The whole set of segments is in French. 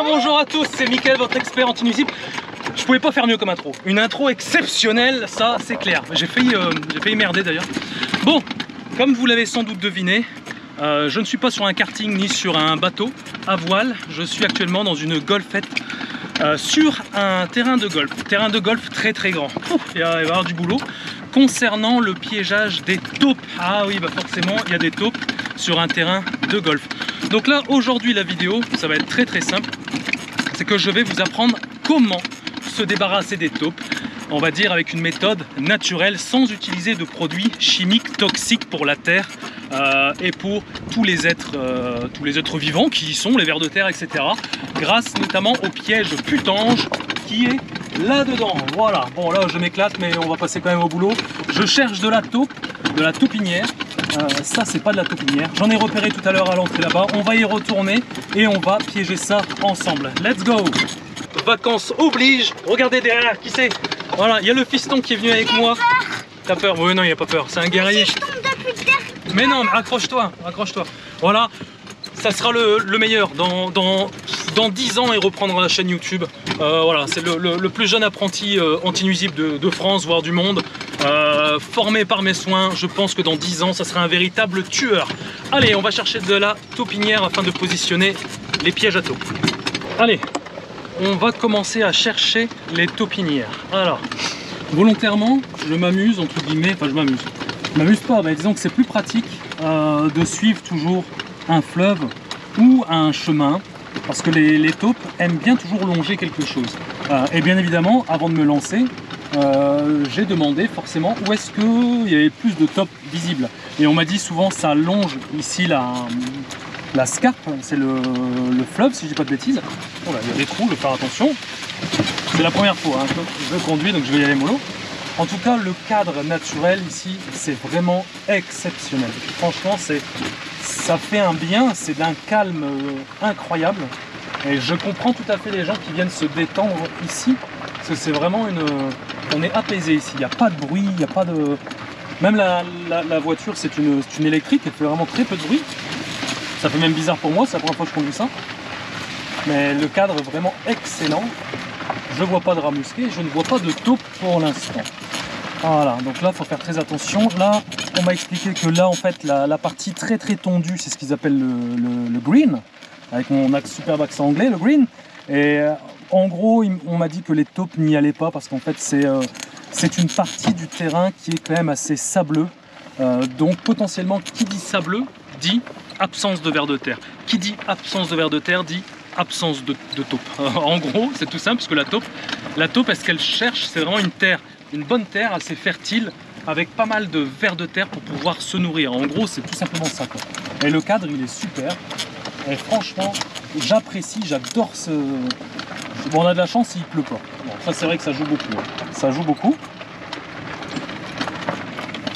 bonjour à tous, c'est Mickaël, votre expert anti-nuisible. Je pouvais pas faire mieux comme intro. Une intro exceptionnelle, ça c'est clair. J'ai failli merder d'ailleurs. Bon, comme vous l'avez sans doute deviné, je ne suis pas sur un karting ni sur un bateau à voile. Je suis actuellement dans une golfette sur un terrain de golf. Terrain de golf très très grand. Il va y avoir du boulot. Concernant le piégeage des taupes. Ah oui, bah forcément, il y a des taupes sur un terrain de golf. Donc là, aujourd'hui, la vidéo, ça va être très très simple. C'est que je vais vous apprendre comment se débarrasser des taupes, on va dire avec une méthode naturelle, sans utiliser de produits chimiques toxiques pour la terre et pour tous les êtres vivants qui sont les vers de terre, etc. Grâce notamment au piège putange qui est là-dedans. Voilà, bon là je m'éclate, mais on va passer quand même au boulot. Je cherche de la taupe, de la taupinière. Ça c'est pas de la taupinière, j'en ai repéré tout à l'heure à l'entrée là-bas. On va y retourner et on va piéger ça ensemble. Let's go! Vacances oblige. Regardez derrière, qui c'est? Voilà, il y a le fiston qui est venu avec moi. T'as peur? Oui, non, il n'y a pas peur, c'est un guerrier. Mais non, accroche-toi, accroche-toi. Voilà, ça sera le meilleur. Dans 10 ans, il reprendra la chaîne YouTube. Voilà, c'est le plus jeune apprenti anti-nuisible de France, voire du monde. Formé par mes soins, je pense que dans 10 ans, ça sera un véritable tueur. Allez, on va chercher de la taupinière afin de positionner les pièges à taupes. Allez, on va commencer à chercher les taupinières. Alors, volontairement, je m'amuse, entre guillemets, enfin je m'amuse pas, mais disons que c'est plus pratique de suivre toujours un fleuve ou un chemin, parce que les taupes aiment bien toujours longer quelque chose. Et bien évidemment, avant de me lancer, j'ai demandé forcément où est-ce qu'il y avait plus de taupes visibles. Et on m'a dit souvent ça longe ici la Scarpe, c'est le fleuve si je dis pas de bêtises. Oh là, il y a des trous, je vais faire attention. C'est la première fois hein, que je conduis, donc je vais y aller mollo. En tout cas, le cadre naturel ici, c'est vraiment exceptionnel. Franchement, ça fait un bien, c'est d'un calme incroyable. Et je comprends tout à fait les gens qui viennent se détendre ici, parce que c'est vraiment on est apaisé ici. Il n'y a pas de bruit, il n'y a pas de... Même la voiture, c'est une électrique, elle fait vraiment très peu de bruit. Ça fait même bizarre pour moi, c'est la première fois que je conduis ça. Mais le cadre est vraiment excellent. Je ne vois pas de rats musqués, je ne vois pas de taupe pour l'instant. Voilà, donc là, il faut faire très attention. Là, on m'a expliqué que là, en fait, la partie très très tondue, c'est ce qu'ils appellent le green, avec mon superbe accent anglais, le green. Et en gros, on m'a dit que les taupes n'y allaient pas parce qu'en fait, c'est une partie du terrain qui est quand même assez sableux. Donc potentiellement, qui dit sableux, dit absence de vers de terre. Qui dit absence de vers de terre dit absence de taupe. En gros, c'est tout simple, parce que la taupe, ce qu'elle cherche, c'est vraiment une terre, une bonne terre assez fertile, avec pas mal de vers de terre pour pouvoir se nourrir. En gros, c'est tout simplement ça, quoi. Et le cadre, il est super. Et franchement, j'apprécie, j'adore ce... Bon, on a de la chance, il pleut pas. Bon, ça, c'est vrai que ça joue beaucoup. Hein. Ça joue beaucoup.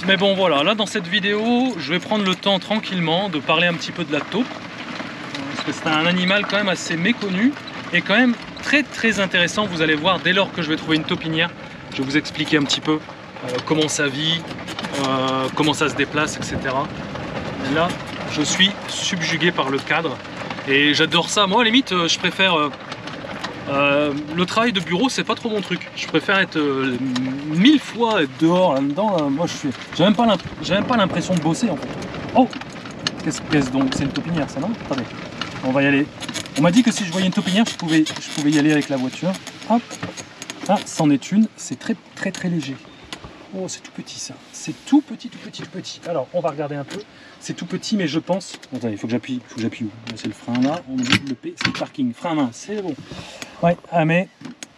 Mais bon, voilà, là, dans cette vidéo, je vais prendre le temps tranquillement de parler un petit peu de la taupe. Parce que c'est un animal quand même assez méconnu et quand même très très intéressant. Vous allez voir dès lors que je vais trouver une taupinière, je vais vous expliquer un petit peu comment ça vit, comment ça se déplace, etc. Et là, je suis subjugué par le cadre et j'adore ça. Moi, à la limite, je préfère... le travail de bureau, c'est pas trop mon truc. Je préfère être 1000 fois être dehors là-dedans. Moi, j'ai même pas l'impression de bosser en fait. Oh, qu'est-ce donc? C'est une taupinière, ça, non? Attendez. On va y aller. On m'a dit que si je voyais une taupinière, je pouvais y aller avec la voiture. Hop. Ah, c'en est une. C'est très très très léger. Oh, c'est tout petit ça. C'est tout petit, tout petit, tout petit. Alors, on va regarder un peu. C'est tout petit, mais je pense... Attendez, il faut que j'appuie. C'est le frein là. On oublie le P, c'est le parking. Frein à main, c'est bon. Ouais, ah, mais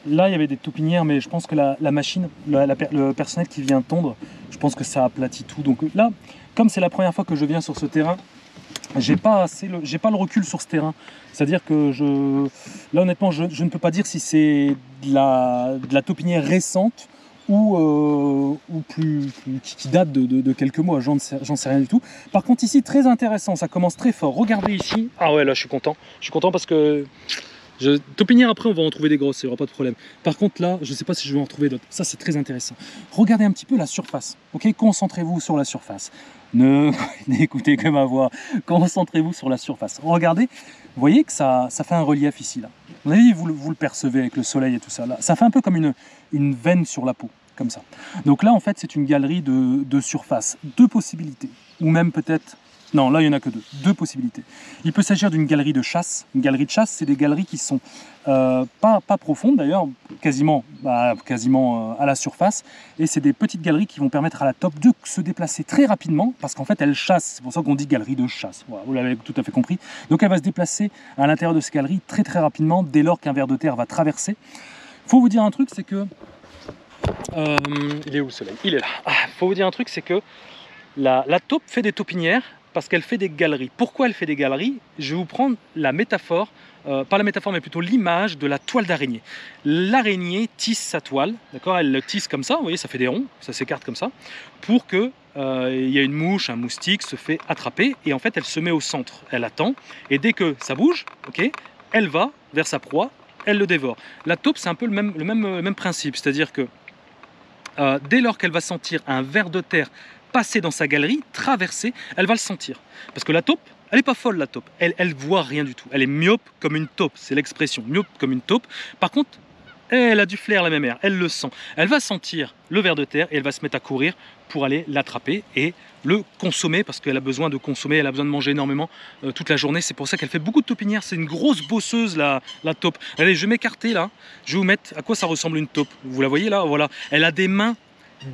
là, il y avait des taupinières, mais je pense que la machine, le personnel qui vient tondre, je pense que ça aplatit tout. Donc là, comme c'est la première fois que je viens sur ce terrain, j'ai pas le recul sur ce terrain. C'est-à-dire que là honnêtement je ne peux pas dire si c'est de la taupinière récente ou qui date de quelques mois, j'en sais rien du tout. Par contre ici, très intéressant, ça commence très fort. Regardez ici. Ah ouais, là je suis content parce que Taupinière, après, on va en trouver des grosses, il n'y aura pas de problème. Par contre, là, je ne sais pas si je vais en trouver d'autres. Ça, c'est très intéressant. Regardez un petit peu la surface. Ok, concentrez-vous sur la surface. N'écoutez que ma voix. Concentrez-vous sur la surface. Regardez, vous voyez que ça fait un relief ici, là. Vous avez, vous le percevez avec le soleil et tout ça. Là. Ça fait un peu comme une veine sur la peau, comme ça. Donc là, en fait, c'est une galerie de surface. Deux possibilités. Ou même peut-être... Non, là, il n'y en a que deux possibilités. Il peut s'agir d'une galerie de chasse. Une galerie de chasse, c'est des galeries qui sont pas profondes d'ailleurs, quasiment à la surface. Et c'est des petites galeries qui vont permettre à la taupe de se déplacer très rapidement, parce qu'en fait, elle chasse. C'est pour ça qu'on dit galerie de chasse. Voilà, vous l'avez tout à fait compris. Donc, elle va se déplacer à l'intérieur de ces galeries très très rapidement, dès lors qu'un ver de terre va traverser. Il faut vous dire un truc, c'est que... il est où le soleil? Il est là. Faut vous dire un truc, c'est que la taupe fait des taupinières, parce qu'elle fait des galeries. Pourquoi elle fait des galeries? Je vais vous prendre la métaphore, pas la métaphore, mais plutôt l'image de la toile d'araignée. L'araignée tisse sa toile, d'accord? Elle le tisse comme ça, vous voyez, ça fait des ronds, ça s'écarte comme ça, pour que il y a une mouche, un moustique se fait attraper, et en fait, elle se met au centre, elle attend, et dès que ça bouge, ok, elle va vers sa proie, elle le dévore. La taupe, c'est un peu le même principe, c'est-à-dire que dès lors qu'elle va sentir un ver de terre passer dans sa galerie, traverser, elle va le sentir. Parce que la taupe, elle n'est pas folle, la taupe. Elle voit rien du tout. Elle est myope comme une taupe, c'est l'expression, myope comme une taupe. Par contre, elle a du flair, la mémère, elle le sent. Elle va sentir le ver de terre et elle va se mettre à courir pour aller l'attraper et le consommer, parce qu'elle a besoin de consommer, elle a besoin de manger énormément toute la journée. C'est pour ça qu'elle fait beaucoup de taupinières. C'est une grosse bosseuse, la taupe. Allez, je vais m'écarter là. Je vais vous mettre à quoi ça ressemble une taupe. Vous la voyez là? Voilà. Elle a des mains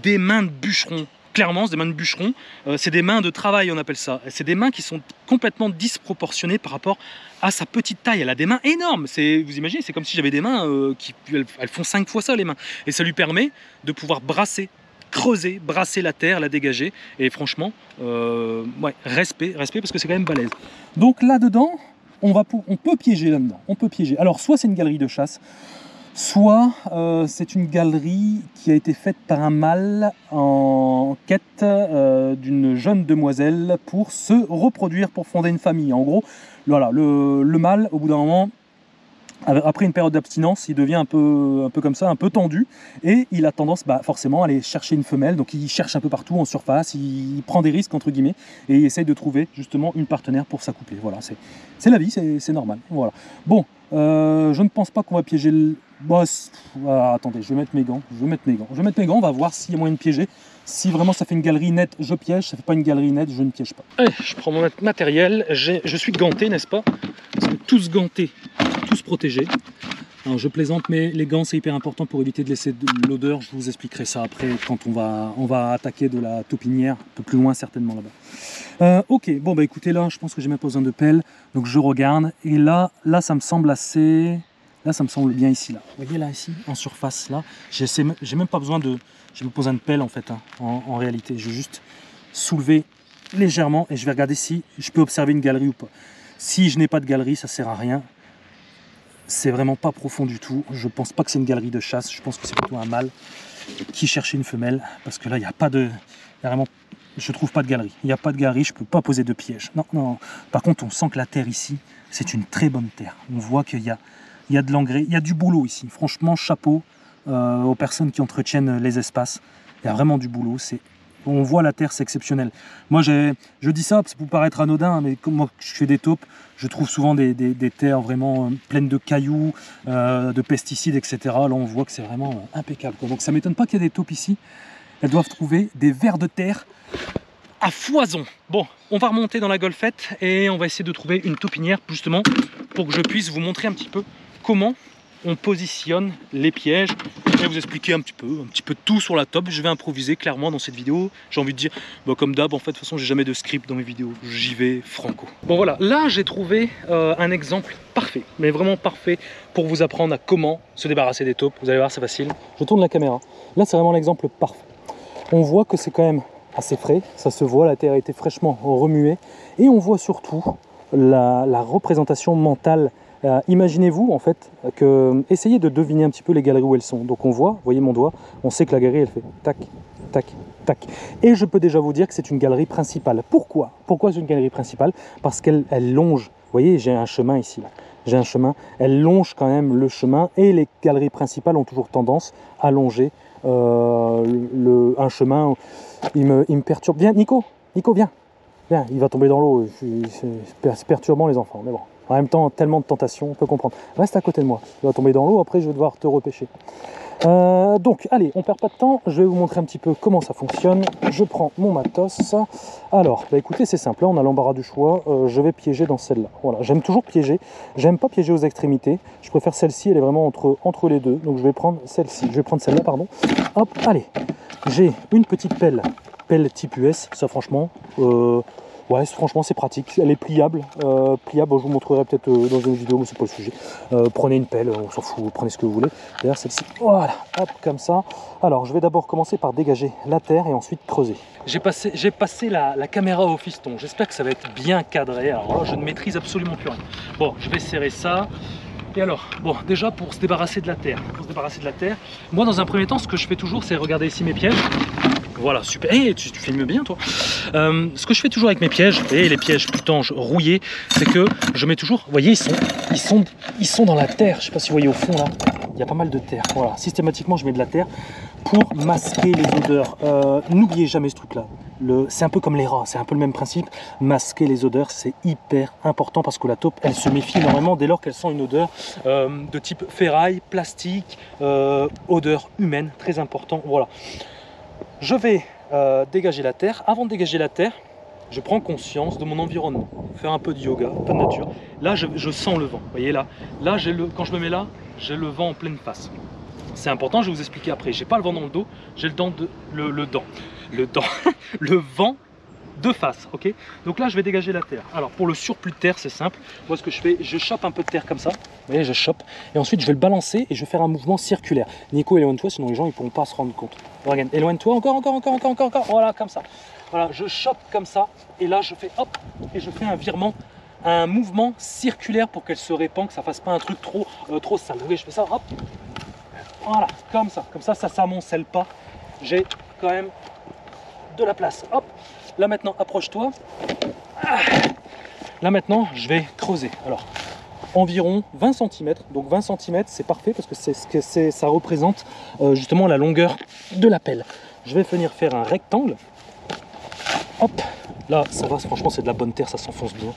de bûcheron. Clairement, c'est des mains de bûcheron, c'est des mains de travail, on appelle ça. C'est des mains qui sont complètement disproportionnées par rapport à sa petite taille. Elle a des mains énormes. Vous imaginez, c'est comme si j'avais des mains elles font 5 fois ça, les mains. Et ça lui permet de pouvoir brasser, creuser, brasser la terre, la dégager. Et franchement, ouais, respect, parce que c'est quand même balèze. Donc là-dedans, on peut piéger là-dedans. On peut piéger. Alors, soit c'est une galerie de chasse, soit c'est une galerie qui a été faite par un mâle en quête d'une jeune demoiselle pour se reproduire, pour fonder une famille. En gros, voilà, le mâle, au bout d'un moment, après une période d'abstinence, il devient un peu comme ça, un peu tendu, et il a tendance forcément à aller chercher une femelle. Donc il cherche un peu partout en surface, il prend des risques entre guillemets, et il essaye de trouver justement une partenaire pour s'accoupler. Voilà, c'est la vie, c'est normal. Voilà. Bon, je ne pense pas qu'on va piéger le... Bon, attendez, je vais mettre mes gants, on va voir s'il y a moyen de piéger. Si vraiment ça fait une galerie nette, je piège. Ça fait pas une galerie nette, je ne piège pas. Allez, je prends mon matériel, je suis ganté, n'est-ce pas? Parce que tous gantés, tous protégés. Alors je plaisante, mais les gants c'est hyper important pour éviter de laisser de l'odeur. Je vous expliquerai ça après quand on va attaquer de la taupinière, un peu plus loin certainement là-bas. Ok, bon bah écoutez, là je pense que j'ai même pas besoin de pelle, donc je regarde, et là ça me semble assez... Là, ça me semble bien ici, là. Vous voyez là, ici, en surface, là, j'ai même pas besoin de... J'ai pas besoin de pelle, en fait, hein, en réalité. Je vais juste soulever légèrement et je vais regarder si je peux observer une galerie ou pas. Si je n'ai pas de galerie, ça sert à rien. C'est vraiment pas profond du tout. Je pense pas que c'est une galerie de chasse. Je pense que c'est plutôt un mâle qui cherchait une femelle. Parce que là, il n'y a pas de... Il y a vraiment... Je trouve pas de galerie. Il n'y a pas de galerie, je peux pas poser de piège. Non, non. Par contre, on sent que la terre ici, c'est une très bonne terre. On voit qu'il y a de l'engrais, il y a du boulot ici. Franchement, chapeau aux personnes qui entretiennent les espaces. Il y a vraiment du boulot. On voit la terre, c'est exceptionnel. Moi, je dis ça, ça peut paraître anodin, mais comme moi, je fais des taupes, je trouve souvent des terres vraiment pleines de cailloux, de pesticides, etc. Là, on voit que c'est vraiment impeccable. Donc, ça ne m'étonne pas qu'il y ait des taupes ici. Elles doivent trouver des vers de terre à foison. Bon, on va remonter dans la golfette et on va essayer de trouver une taupinière, justement, pour que je puisse vous montrer un petit peu comment on positionne les pièges. Je vais vous expliquer un petit peu tout sur la taupe. Je vais improviser clairement dans cette vidéo. J'ai envie de dire, comme d'hab, en fait, de toute façon, j'ai jamais de script dans mes vidéos. J'y vais franco. Bon voilà, là j'ai trouvé un exemple parfait, mais vraiment parfait pour vous apprendre à comment se débarrasser des taupes. Vous allez voir, c'est facile. Je tourne la caméra. Là, c'est vraiment l'exemple parfait. On voit que c'est quand même assez frais. Ça se voit, la terre a été fraîchement remuée. Et on voit surtout la représentation mentale. Imaginez-vous en fait que essayez de deviner un petit peu les galeries où elles sont. Donc on voit, vous voyez mon doigt, on sait que la galerie elle fait tac, tac, tac. Et je peux déjà vous dire que c'est une galerie principale. Pourquoi c'est une galerie principale? Parce qu'elle longe. Vous voyez, j'ai un chemin ici là. j'ai un chemin, elle longe quand même le chemin et les galeries principales ont toujours tendance à longer un chemin. Il me perturbe. Viens Nico, viens, il va tomber dans l'eau, c'est perturbant les enfants, mais bon. En même temps, tellement de tentations, on peut comprendre. Reste à côté de moi, tu vas tomber dans l'eau, après je vais devoir te repêcher. Donc, allez, on perd pas de temps, je vais vous montrer un petit peu comment ça fonctionne. Je prends mon matos. Alors, bah écoutez, c'est simple, là on a l'embarras du choix, je vais piéger dans celle-là. Voilà, j'aime toujours piéger, j'aime pas piéger aux extrémités, je préfère celle-ci, elle est vraiment entre les deux, donc je vais prendre celle-ci, je vais prendre celle-là, pardon. Hop, allez, j'ai une petite pelle type US, ça franchement... ouais, franchement c'est pratique, elle est pliable, je vous montrerai peut-être dans une vidéo, mais c'est pas le sujet. Prenez une pelle, on s'en fout, prenez ce que vous voulez. D'ailleurs celle-ci, voilà, hop, comme ça. Alors je vais d'abord commencer par dégager la terre et ensuite creuser. J'ai passé la caméra au fiston, j'espère que ça va être bien cadré. Alors là je ne maîtrise absolument plus rien. Bon, je vais serrer ça. Et alors, bon, déjà pour se débarrasser de la terre, moi dans un premier temps, ce que je fais toujours, c'est regarder ici mes pièges. Voilà, super. Et tu filmes bien, toi. Ce que je fais toujours avec mes pièges, et les pièges putanges rouillés, c'est que je mets toujours, vous voyez, ils sont dans la terre. Je sais pas si vous voyez au fond, là, il y a pas mal de terre. Voilà, systématiquement, je mets de la terre pour masquer les odeurs. N'oubliez jamais ce truc-là. C'est un peu comme les rats, c'est un peu le même principe. Masquer les odeurs, c'est hyper important parce que la taupe, elle se méfie énormément dès lors qu'elle sent une odeur de type ferraille, plastique, odeur humaine, très important. Voilà. Je vais dégager la terre. Avant de dégager la terre, je prends conscience de mon environnement. Faire un peu de yoga, un peu de nature. Là, je sens le vent. Vous voyez là, quand je me mets là, j'ai le vent en pleine face. C'est important, je vais vous expliquer après. J'ai pas le vent dans le dos, j'ai le vent de face, ok. Donc là, je vais dégager la terre. Alors pour le surplus de terre, c'est simple. Moi, ce que je fais, je chope un peu de terre comme ça. Vous voyez, je chope. Et ensuite, je vais le balancer et je vais faire un mouvement circulaire. Nico, éloigne-toi, sinon les gens ils pourront pas se rendre compte. Regarde, éloigne-toi, encore. Voilà, comme ça. Voilà, je chope comme ça. Et là, je fais hop, et je fais un virement, un mouvement circulaire pour qu'elle se répand, que ça fasse pas un truc trop sale. Vous voyez, je fais ça, hop. Voilà, comme ça, ça s'amoncelle pas. J'ai quand même de la place. Hop. Là maintenant, approche-toi. Là maintenant, je vais creuser. Alors, environ 20 cm. Donc 20 cm, c'est parfait parce que ça représente justement la longueur de la pelle. Je vais venir faire un rectangle. Hop. Là, ça va, franchement, c'est de la bonne terre, ça s'enfonce bien.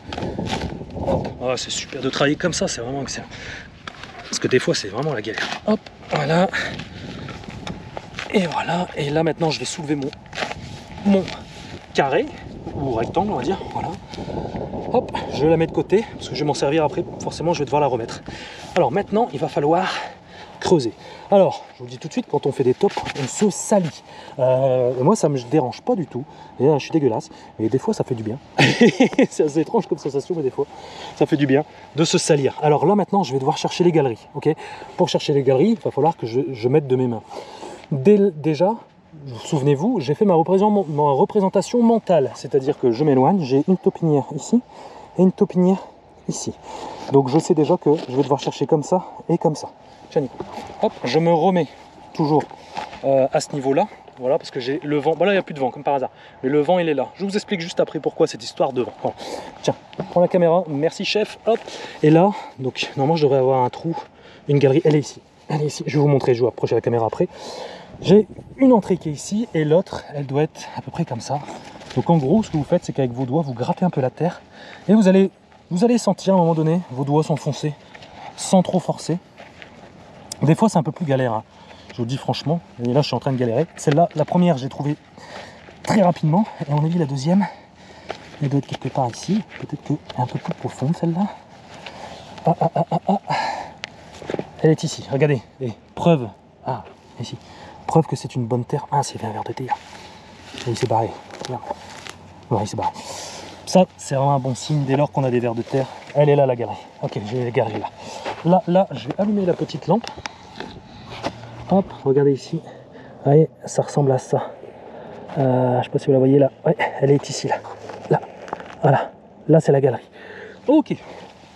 Hop. Oh, c'est super de travailler comme ça, c'est vraiment excellent. Parce que des fois, c'est vraiment la galère. Hop, voilà. Et voilà. Et là maintenant, je vais soulever mon carré ou rectangle, on va dire. Voilà. Hop, je la mets de côté parce que je vais m'en servir après. Forcément, je vais devoir la remettre. Alors maintenant, il va falloir creuser. Alors, je vous le dis tout de suite, quand on fait des tops, on se salit. Moi, ça me dérange pas du tout. Et là, je suis dégueulasse. Et des fois, ça fait du bien. C'est assez étrange comme sensation, mais des fois, ça fait du bien de se salir. Alors là, maintenant, je vais devoir chercher les galeries. Ok. Pour chercher les galeries, il va falloir que je mette de mes mains. Déjà, souvenez-vous, j'ai fait ma représentation mentale. C'est-à-dire que je m'éloigne, j'ai une taupinière ici et une taupinière ici. Donc, je sais déjà que je vais devoir chercher comme ça et comme ça. Tiens, Nico. Hop, je me remets toujours à ce niveau-là. Voilà, parce que j'ai le vent. Bon, là, il n'y a plus de vent, comme par hasard. Mais le vent, il est là. Je vous explique juste après pourquoi cette histoire de vent. Voilà. Tiens, prends la caméra. Merci, chef. Hop. Et là, donc, normalement, je devrais avoir un trou, une galerie. Elle est ici. Elle est ici. Je vais vous montrer. Je vais approcher la caméra après. J'ai une entrée qui est ici et l'autre, elle doit être à peu près comme ça. Donc, en gros, ce que vous faites, c'est qu'avec vos doigts, vous grattez un peu la terre et vous allez sentir à un moment donné vos doigts s'enfoncer sans trop forcer. Des fois, c'est un peu plus galère. Hein. Je vous le dis franchement. Et là, je suis en train de galérer. Celle-là, la première, j'ai trouvé très rapidement. Et on a vu la deuxième. Elle doit être quelque part ici. Peut-être qu'elle est un peu plus profonde, celle-là. Elle est ici. Regardez. Et preuve. Ah, ici. Preuve que c'est une bonne terre. Ah, c'est un verre de terre. Et il s'est barré. Ouais, il s'est barré. Ça, c'est vraiment un bon signe. Dès lors qu'on a des vers de terre, elle est là, la galerie. Ok, j'ai la galerie là. Là, je vais allumer la petite lampe. Hop, regardez ici. Vous voyez, ça ressemble à ça. Je ne sais pas si vous la voyez là. Ouais, elle est ici, là. Là, voilà. Là, c'est la galerie. Ok.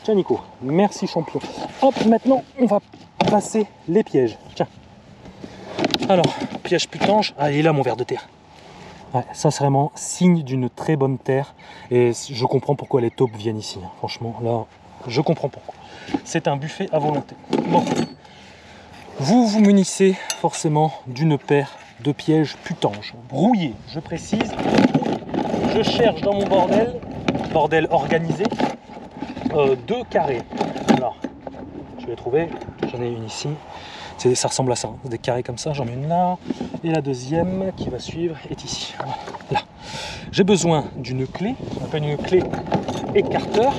Tiens, Nico. Merci, champion. Hop, maintenant, on va passer les pièges. Tiens. Alors, piège putange. Ah, il est là, mon ver de terre. Ouais, ça, c'est vraiment signe d'une très bonne terre. Et je comprends pourquoi les taupes viennent ici. Hein. Franchement, là, Je comprends pourquoi. C'est un buffet à volonté. Bon. Vous vous munissez forcément d'une paire de pièges putanges. Brouillés, je précise. Je cherche dans mon bordel organisé, 2 carrés. Alors, je vais trouver, j'en ai une ici. Ça ressemble à ça, hein. Des carrés comme ça, j'en mets une là. Et la deuxième qui va suivre est ici. Là. J'ai besoin d'une clé, on appelle une clé écarteur.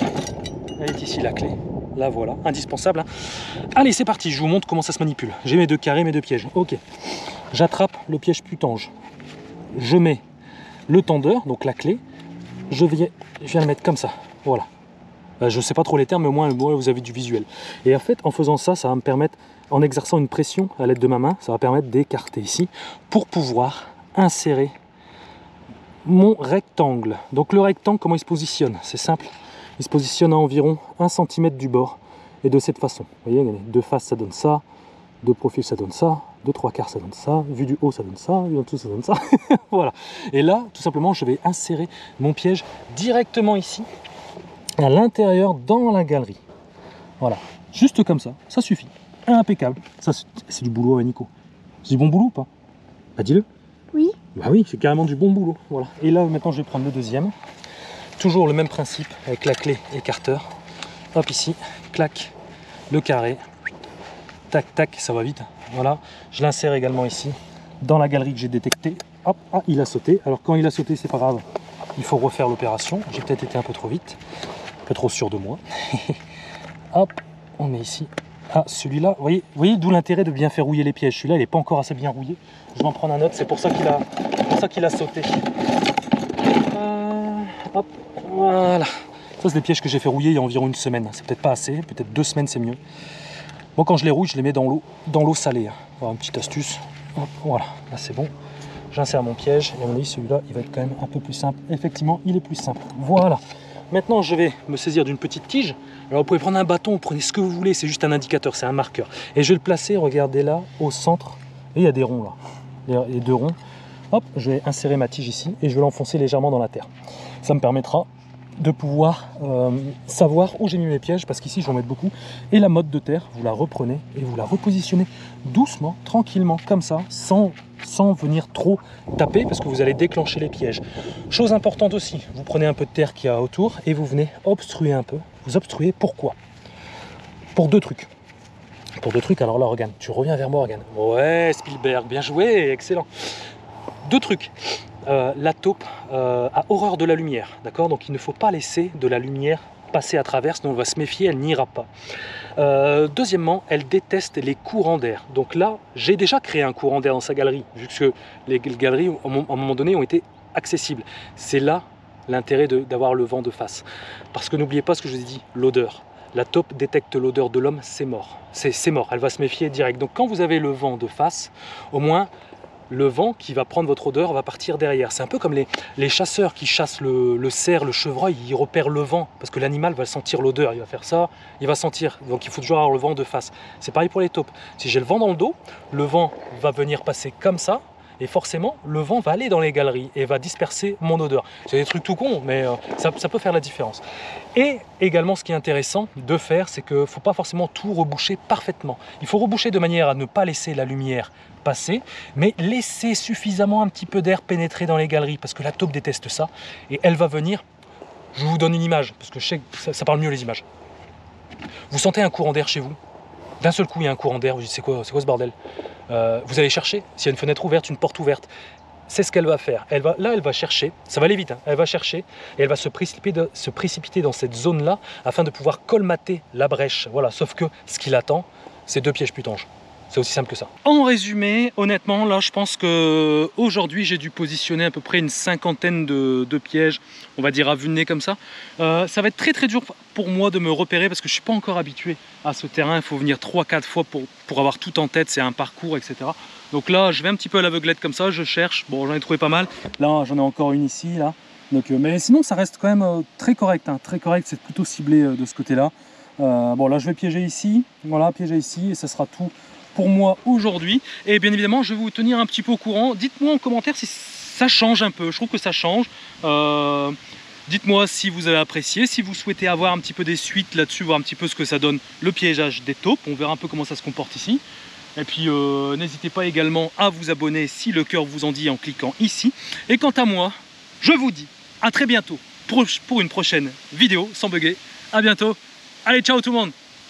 Elle est ici la clé. Là voilà, indispensable. Hein. Allez, c'est parti, je vous montre comment ça se manipule. J'ai mes 2 carrés, mes 2 pièges. Ok. J'attrape le piège putange. Je mets le tendeur, donc la clé. Je viens le mettre comme ça. Voilà. Je ne sais pas trop les termes, mais au moins vous avez du visuel. Et en fait, en faisant ça, ça va me permettre, en exerçant une pression à l'aide de ma main, ça va permettre d'écarter ici pour pouvoir insérer mon rectangle. Donc le rectangle, comment il se positionne? C'est simple. Il se positionne à environ 1 cm du bord. Et de cette façon. Vous voyez, de face, ça donne ça. De profil, ça donne ça. De 3/4, ça donne ça. Vu du haut, ça donne ça. Vu en dessous, ça donne ça. Voilà. Et là, tout simplement, je vais insérer mon piège directement ici, à l'intérieur, dans la galerie. Voilà. Juste comme ça. Ça suffit. Impeccable. Ça, c'est du boulot, Nico. C'est du bon boulot ou pas? Bah, dis-le. Oui. Bah oui, c'est carrément du bon boulot. Voilà. Et là, maintenant, je vais prendre le deuxième. Toujours le même principe avec la clé écarteur. Hop, ici, clac, le carré. Tac, tac, ça va vite. Voilà. Je l'insère également ici, dans la galerie que j'ai détectée. Hop, ah, il a sauté. Alors, quand il a sauté, c'est pas grave. Il faut refaire l'opération. J'ai peut-être été un peu trop vite. Un peu trop sûr de moi. Hop, on met ici. Ah, celui-là, vous voyez d'où l'intérêt de bien faire rouiller les pièges. Celui-là, il n'est pas encore assez bien rouillé. Je vais en prendre un autre, c'est pour ça qu'il a sauté. Hop, voilà. Ça, c'est des pièges que j'ai fait rouiller il y a environ 1 semaine. C'est peut-être pas assez, peut-être 2 semaines, c'est mieux. Moi, quand je les rouille, je les mets dans l'eau salée. Voilà, une petite astuce. Hop, voilà, là c'est bon. J'insère mon piège et à mon avis, celui-là, il va être quand même un peu plus simple. Effectivement, il est plus simple. Voilà. Maintenant, je vais me saisir d'une petite tige. Alors, vous pouvez prendre un bâton, vous prenez ce que vous voulez, c'est juste un indicateur, c'est un marqueur. Et je vais le placer, regardez là, au centre. Et il y a des ronds là, les 2 ronds. Hop, je vais insérer ma tige ici et je vais l'enfoncer légèrement dans la terre. Ça me permettra de pouvoir savoir où j'ai mis mes pièges, parce qu'ici, je vais en mettre beaucoup. Et la motte de terre, vous la reprenez et vous la repositionnez doucement, tranquillement, comme ça, sans venir trop taper, parce que vous allez déclencher les pièges. Chose importante aussi, vous prenez un peu de terre qu'il y a autour et vous venez obstruer un peu. Vous obstruez, pourquoi? Pour 2 trucs. Pour 2 trucs, alors là, Organe, tu reviens vers moi, Organe. Ouais, Spielberg, bien joué, excellent. 2 trucs. La taupe a horreur de la lumière, d'accord? Donc il ne faut pas laisser de la lumière passer à travers, sinon on va se méfier, elle n'ira pas. Deuxièmement, elle déteste les courants d'air. Donc là, j'ai déjà créé un courant d'air dans sa galerie, vu que les galeries, à un moment donné, ont été accessibles. C'est là l'intérêt d'avoir le vent de face. Parce que n'oubliez pas ce que je vous ai dit, l'odeur. La taupe détecte l'odeur de l'homme, c'est mort. C'est mort, elle va se méfier direct. Donc quand vous avez le vent de face, au moins, le vent qui va prendre votre odeur va partir derrière. C'est un peu comme les chasseurs qui chassent le cerf, le chevreuil, ils repèrent le vent parce que l'animal va sentir l'odeur, il va faire ça, il va sentir. Donc il faut toujours avoir le vent de face. C'est pareil pour les taupes. Si j'ai le vent dans le dos, le vent va venir passer comme ça et forcément le vent va aller dans les galeries et va disperser mon odeur. C'est des trucs tout cons, mais ça peut faire la différence. Et également, ce qui est intéressant de faire, c'est qu'il ne faut pas forcément tout reboucher parfaitement. Il faut reboucher de manière à ne pas laisser la lumière passer, mais laisser suffisamment un petit peu d'air pénétrer dans les galeries, parce que la taupe déteste ça, et elle va venir. Je vous donne une image, parce que je sais que ça parle mieux les images. Vous sentez un courant d'air chez vous, d'un seul coup il y a un courant d'air, vous dites c'est quoi ce bordel? Vous allez chercher, s'il y a une fenêtre ouverte, une porte ouverte, c'est ce qu'elle va faire. Elle va chercher, ça va aller vite, hein. Elle va chercher et elle va se précipiter dans cette zone-là afin de pouvoir colmater la brèche. Voilà, sauf que ce qui l'attend, c'est 2 pièges putanges. C'est aussi simple que ça. En résumé, honnêtement, là, je pense que aujourd'hui, j'ai dû positionner à peu près une 50aine de pièges, on va dire à vue de nez comme ça. Ça va être très très dur pour moi de me repérer parce que je suis pas encore habitué à ce terrain. Il faut venir 3-4 fois pour avoir tout en tête. C'est un parcours, etc. Donc là, je vais un petit peu à l'aveuglette comme ça. Je cherche. Bon, j'en ai trouvé pas mal. Là, j'en ai encore une ici, là. Donc, mais sinon, ça reste quand même très correct. Hein. Très correct. C'est plutôt ciblé de ce côté-là. Bon, là, je vais piéger ici. Voilà, piéger ici, et ça sera tout pour moi aujourd'hui. Et bien évidemment, je vais vous tenir un petit peu au courant. Dites-moi en commentaire si ça change un peu. Je trouve que ça change. Dites-moi si vous avez apprécié, si vous souhaitez avoir un petit peu des suites là-dessus, voir un petit peu ce que ça donne le piégeage des taupes. On verra un peu comment ça se comporte ici. Et puis n'hésitez pas également à vous abonner si le cœur vous en dit en cliquant ici. Et quant à moi, je vous dis à très bientôt pour une prochaine vidéo sans bugger. À bientôt. Allez, ciao tout le monde.